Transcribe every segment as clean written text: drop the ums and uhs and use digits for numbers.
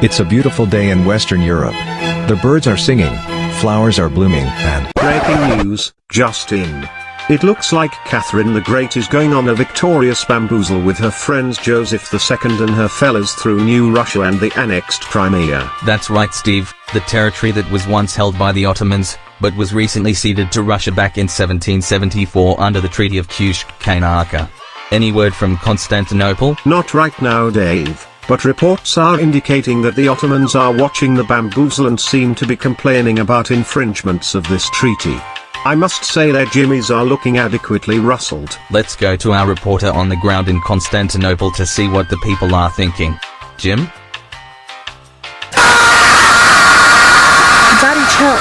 It's a beautiful day in Western Europe. The birds are singing, flowers are blooming, and breaking news, just in. It looks like Catherine the Great is going on a victorious bamboozle with her friends Joseph II and her fellas through New Russia and the annexed Crimea. That's right, Steve, the territory that was once held by the Ottomans, but was recently ceded to Russia back in 1774 under the Treaty of Kush-Kainaka. Any word from Constantinople? Not right now, Dave. But reports are indicating that the Ottomans are watching the bamboozle and seem to be complaining about infringements of this treaty. I must say their jimmies are looking adequately rustled. Let's go to our reporter on the ground in Constantinople to see what the people are thinking. Jim? Daddy, chill.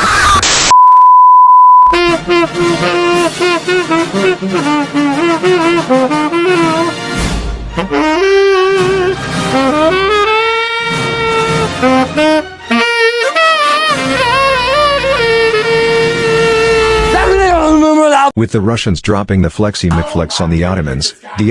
With the Russians dropping the Flexi McFlex on the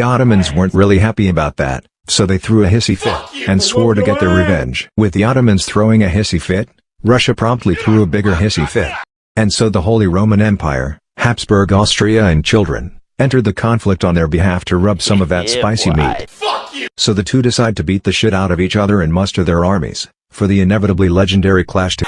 Ottomans weren't really happy about that, so they threw a hissy fit, and swore to get their revenge. With the Ottomans throwing a hissy fit, Russia promptly threw a bigger hissy fit. And so the Holy Roman Empire, Habsburg Austria and children, entered the conflict on their behalf to rub some of that spicy meat. So the two decide to beat the shit out of each other and muster their armies, for the inevitably legendary clash to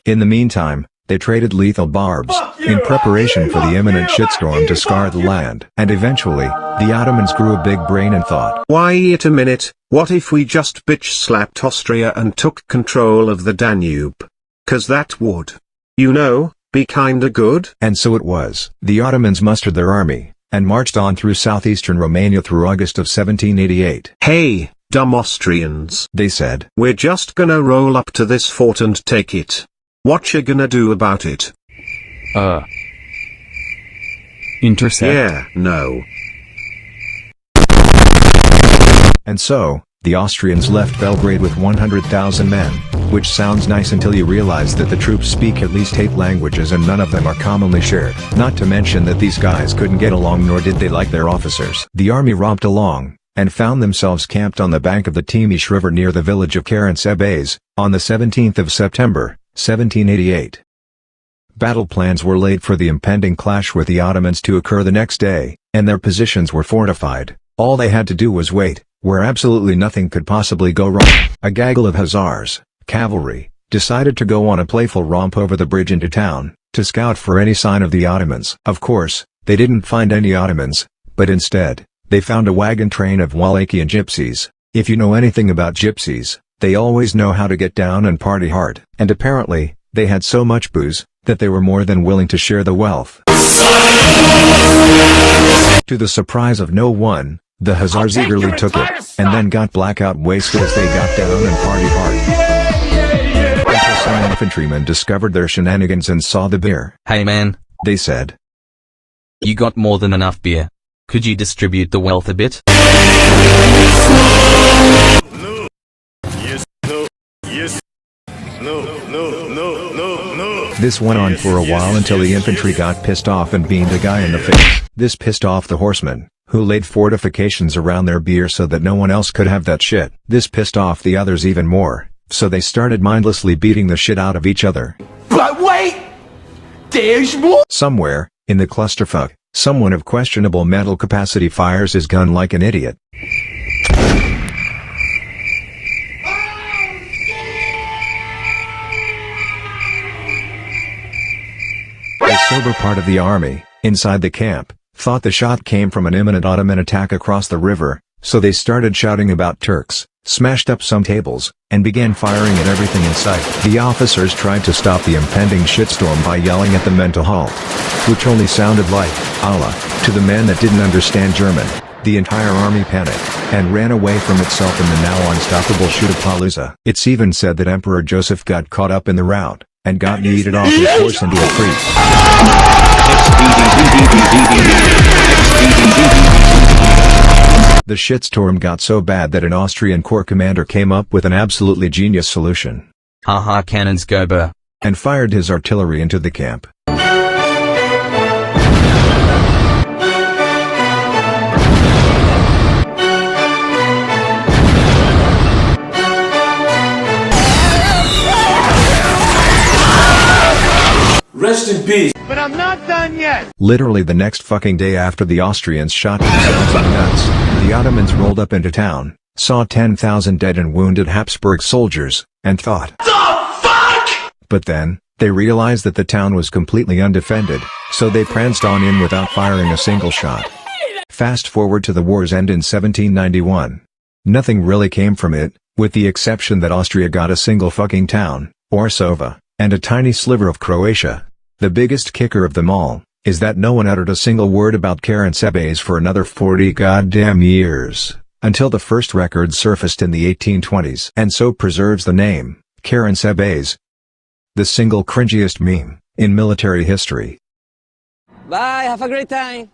In the meantime, they traded lethal barbs, in preparation for the imminent shitstorm to scar the land. And eventually, the Ottomans grew a big brain and thought, wait a minute, what if we just bitch-slapped Austria and took control of the Danube? 'Cause that would, you know, be kinda good. And so it was. The Ottomans mustered their army, and marched on through southeastern Romania through August of 1788. Hey, dumb Austrians, they said. We're just gonna roll up to this fort and take it. What you gonna do about it? Intercept? Yeah, no. And so, the Austrians left Belgrade with 100,000 men, which sounds nice until you realize that the troops speak at least 8 languages and none of them are commonly shared. Not to mention that these guys couldn't get along nor did they like their officers. The army romped along, and found themselves camped on the bank of the Timish River near the village of Karansebes, on the 17th of September, 1788. Battle plans were laid for the impending clash with the Ottomans to occur the next day, and their positions were fortified. All they had to do was wait, where absolutely nothing could possibly go wrong. A gaggle of hussars, cavalry, decided to go on a playful romp over the bridge into town, to scout for any sign of the Ottomans. Of course, they didn't find any Ottomans, but instead, they found a wagon train of Wallachian gypsies. If you know anything about gypsies, they always know how to get down and party hard. And apparently, they had so much booze, that they were more than willing to share the wealth. To the surprise of no one, the hussars eagerly took it, and then got blackout wasted as they got down and partied hard. Until some infantrymen discovered their shenanigans and saw the beer. Hey man, they said. You got more than enough beer. Could you distribute the wealth a bit? No. Yes. No. Yes. No. No. No. No. No. This went on for a while until the infantry got pissed off and beamed a guy in the face. This pissed off the horsemen, who laid fortifications around their beer so that no one else could have that shit. This pissed off the others even more, so they started mindlessly beating the shit out of each other. But wait! There's more! Somewhere, in the clusterfuck, someone of questionable mental capacity fires his gun like an idiot. The sober part of the army, inside the camp, thought the shot came from an imminent Ottoman attack across the river, so they started shouting about Turks, smashed up some tables, and began firing at everything in sight. The officers tried to stop the impending shitstorm by yelling at the men to halt, which only sounded like Allah to the men that didn't understand German. The entire army panicked, and ran away from itself in the now unstoppable shootapalooza. It's even said that Emperor Joseph got caught up in the rout, and got yeeted off his horse into a creek. The shitstorm got so bad that an Austrian corps commander came up with an absolutely genius solution. Haha, cannons go burr. And fired his artillery into the camp. Rest in peace. Literally the next fucking day after the Austrians shot themselves in the nuts, the Ottomans rolled up into town, saw 10,000 dead and wounded Habsburg soldiers, and thought, "The fuck?" But then, they realized that the town was completely undefended, so they pranced on in without firing a single shot. Fast forward to the war's end in 1791. Nothing really came from it, with the exception that Austria got a single fucking town, Orsova, and a tiny sliver of Croatia. The biggest kicker of them all, is that no one uttered a single word about Karansebes for another 40 goddamn years, until the first records surfaced in the 1820s and so preserves the name, Karansebes. The single cringiest meme, in military history. Bye, have a great time.